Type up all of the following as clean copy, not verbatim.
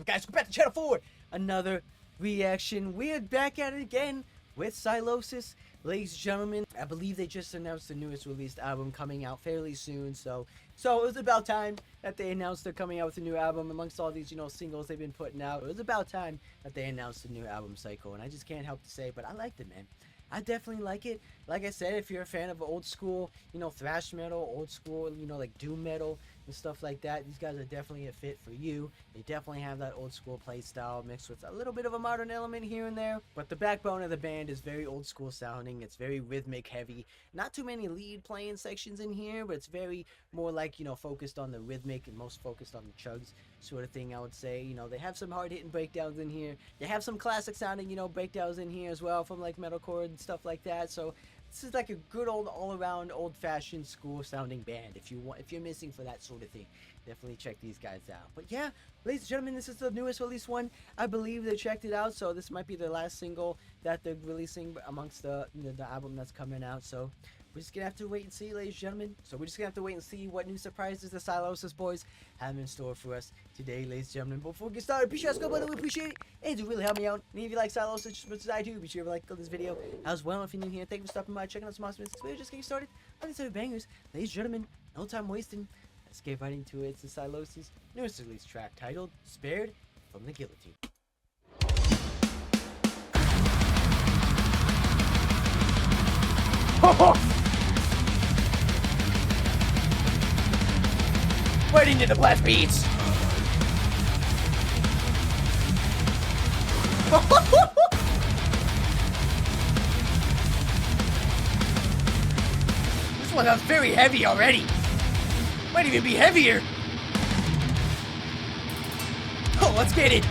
guys? Welcome back to Channel 4. Another reaction. We're back at it again with Sylosis. Ladies and gentlemen, I believe they just announced the newest released album coming out fairly soon. So it was about time that they announced they're coming out with a new album. Amongst all these, singles they've been putting out, it was about time that they announced a new album cycle. And I just can't help to say, but I liked it, man. I definitely like it. Like I said, if you're a fan of old school, thrash metal, old school, like doom metal and stuff like that, these guys are definitely a fit for you. They definitely have that old school play style mixed with a little bit of a modern element here and there. But the backbone of the band is very old school sounding. It's very rhythmic heavy. Not too many lead playing sections in here, but it's very more like, focused on the rhythmic and most focused on the chugs sort of thing, I would say. They have some hard hitting breakdowns in here. They have some classic sounding, breakdowns in here as well from like metalcore and stuff like that. So this is like a good old all-around old-fashioned school sounding band. If you're missing for that sort of thing, definitely check these guys out. But yeah, ladies and gentlemen, this is the newest release one. I believe they checked it out, so this might be the last single that they're releasing amongst the the album that's coming out. So we're just gonna have to wait and see, ladies and gentlemen. So we're just gonna have to wait and see what new surprises the Sylosis boys have in store for us today, ladies and gentlemen. But before we get started, be sure to go button. We appreciate it. It really help me out. And if you like Sylosis just as much as I do, be sure to like this video as well. If you're new here, thank you for stopping by, checking out some awesome videos. We're just getting started on these other bangers, ladies and gentlemen. No time wasting. Let's get right into it. It's the Sylosis newest release track titled "Spared from the Guillotine." Right into the blast beats. This one sounds very heavy already. Might even be heavier. Oh, let's get it.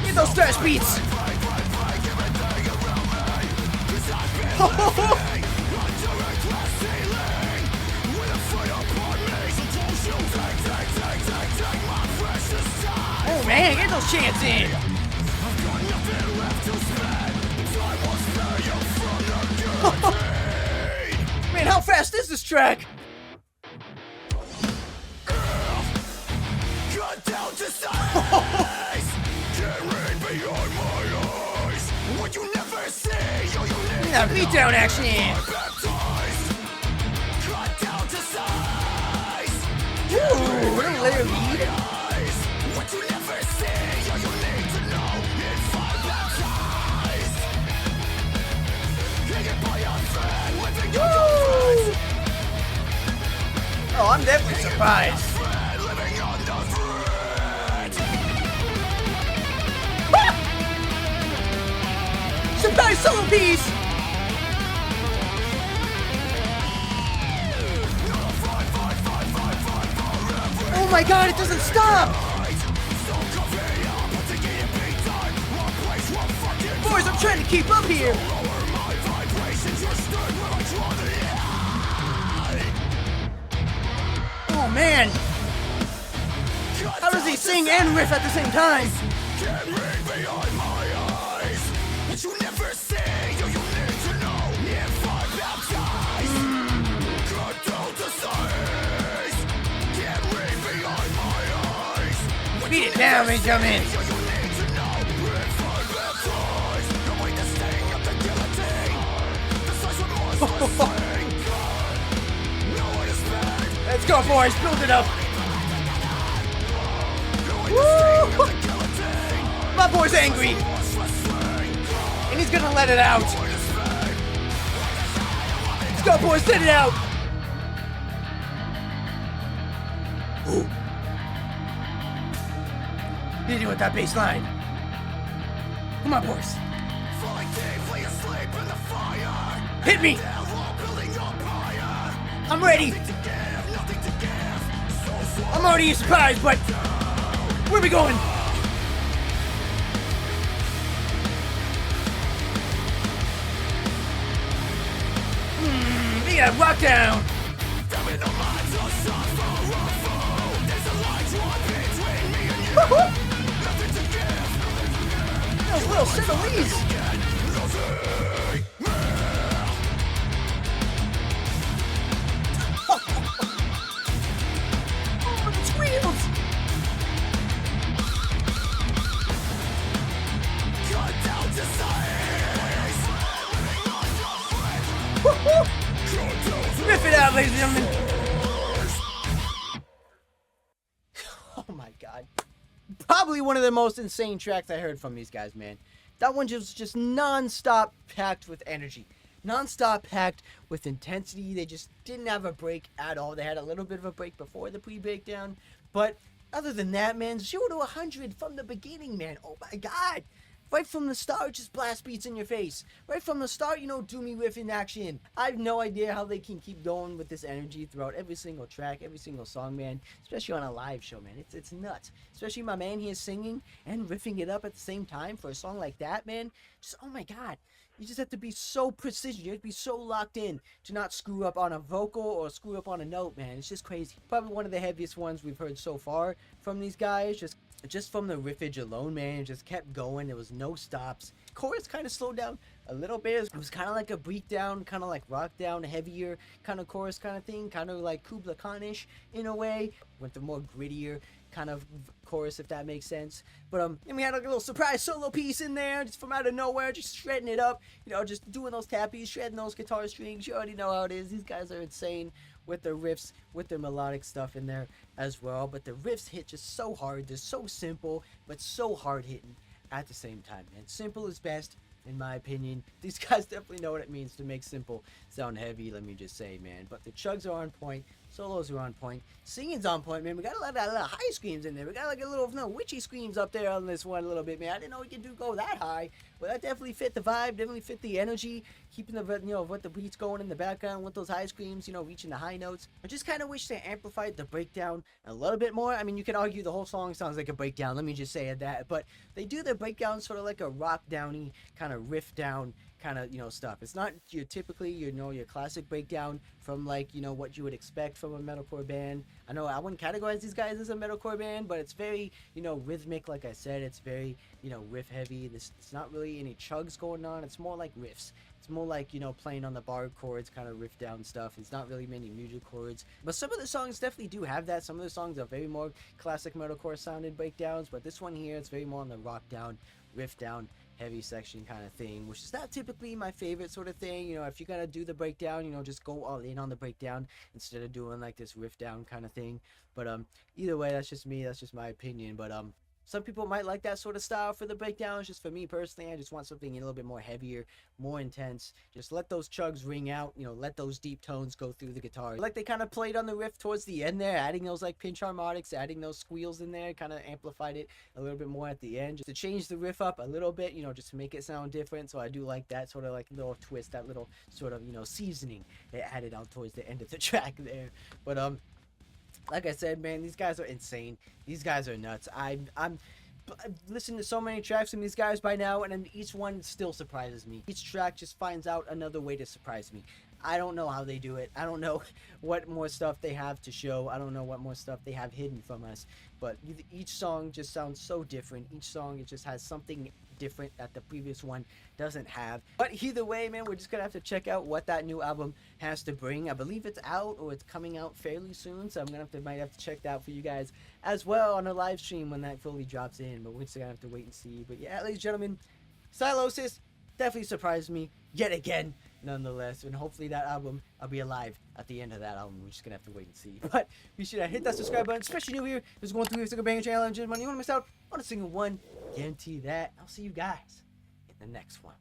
Get those thrash beats. Oh man, get those chants in. Man, how fast is this track? Yeah, beatdown action. Ooh, little layer lead. Oh, I'm definitely surprised. Surprise solo piece! Oh my god, it doesn't stop! Boys, I'm trying to keep up here! Oh man! How does he sing and riff at the same time? Beat it down, Benjamin! Let's go, boys! Build it up! Woo! My boy's angry! And he's gonna let it out! Let's go, boys! Let it out! Ooh. Hit it with that bass line. Come on, boys. Hit me! I'm ready! I'm already surprised, but where are we going? Yeah, rock down! Those little Sylosis! god. Probably one of the most insane tracks I heard from these guys, man. That one just non-stop packed with energy. Non-stop packed with intensity. They just didn't have a break at all. They had a little bit of a break before the pre-breakdown. But other than that, man, 0 to 100 from the beginning, man. Oh my god. Right from the start, just blast beats in your face. Right from the start, doomy riff in action. I have no idea how they can keep going with this energy throughout every single track, every single song, man. Especially on a live show, man. It's nuts. Especially my man here singing and riffing it up at the same time for a song like that, man. Just, oh my god. You just have to be so precision. You have to be so locked in to not screw up on a vocal or screw up on a note, man. It's just crazy. Probably one of the heaviest ones we've heard so far from these guys. Just from the riffage alone, man, it just kept going. There was no stops. Chorus kind of slowed down a little bit. It was kind of like a breakdown, kind of like rock down, heavier kind of chorus kind of thing, kind of like Kubla Khan-ish in a way. Went the more grittier kind of chorus, if that makes sense. But and we had like a little surprise solo piece in there, just from out of nowhere, just shredding it up. Just doing those tappies, shredding those guitar strings. You already know how it is. These guys are insane with their riffs, with their melodic stuff in there as well. But the riffs hit just so hard. They're so simple, but so hard hitting at the same time, man. Simple is best, in my opinion. These guys definitely know what it means to make simple sound heavy, let me just say, man. But the chugs are on point. Solos are on point. Singing's on point, man. We got a lot of high screams in there. We got like a little, witchy screams up there on this one a little bit, man. I didn't know we could go that high. But that definitely fit the vibe, definitely fit the energy. Keeping the, what the beats going in the background with those high screams, reaching the high notes. I just kind of wish they amplified the breakdown a little bit more. I mean, you could argue the whole song sounds like a breakdown. Let me just say that. But they do their breakdown sort of like a rock downy, kind of riff down kind of stuff. It's not your typically your classic breakdown from like what you would expect from a metalcore band. I know I wouldn't categorize these guys as a metalcore band, but it's very rhythmic. Like I said, it's very riff heavy. It's not really any chugs going on. It's more like riffs. It's more like playing on the bar chords, kind of riff down stuff. It's not really many music chords, but some of the songs definitely do have that. Some of the songs are very more classic metalcore sounded breakdowns, but this one here, it's very more on the rock down, riff down, heavy section kind of thing, which is not typically my favorite sort of thing. If you're gonna do the breakdown, just go all in on the breakdown instead of doing like this riff down kind of thing. But either way, that's just me, that's just my opinion. But some people might like that sort of style for the breakdowns. Just for me personally, I just want something a little bit more heavier, more intense. Just let those chugs ring out, let those deep tones go through the guitar. Like they kind of played on the riff towards the end there, adding those like pinch harmonics, adding those squeals in there, kind of amplified it a little bit more at the end, just to change the riff up a little bit, just to make it sound different. So I do like that sort of like little twist, that little sort of, seasoning they added on towards the end of the track there. But like I said, man, these guys are insane. These guys are nuts. I've listened to so many tracks from these guys by now, and each one still surprises me. Each track just finds out another way to surprise me. I don't know how they do it. I don't know what more stuff they have to show. I don't know what more stuff they have hidden from us. But each song just sounds so different. Each song, it just has something different that the previous one doesn't have. But either way, man, we're just gonna have to check out what that new album has to bring. I believe it's out, or it's coming out fairly soon, so might have to check that out for you guys as well on a live stream when that fully drops in. But we're just gonna have to wait and see. But yeah, ladies and gentlemen, Sylosis definitely surprised me yet again, nonetheless, and hopefully that album, I'll be alive at the end of that album. We're just gonna have to wait and see. But be sure to hit that subscribe button, especially new here. Just going through every single banger channel and money. You want to miss out on a single one? Guarantee that. I'll see you guys in the next one.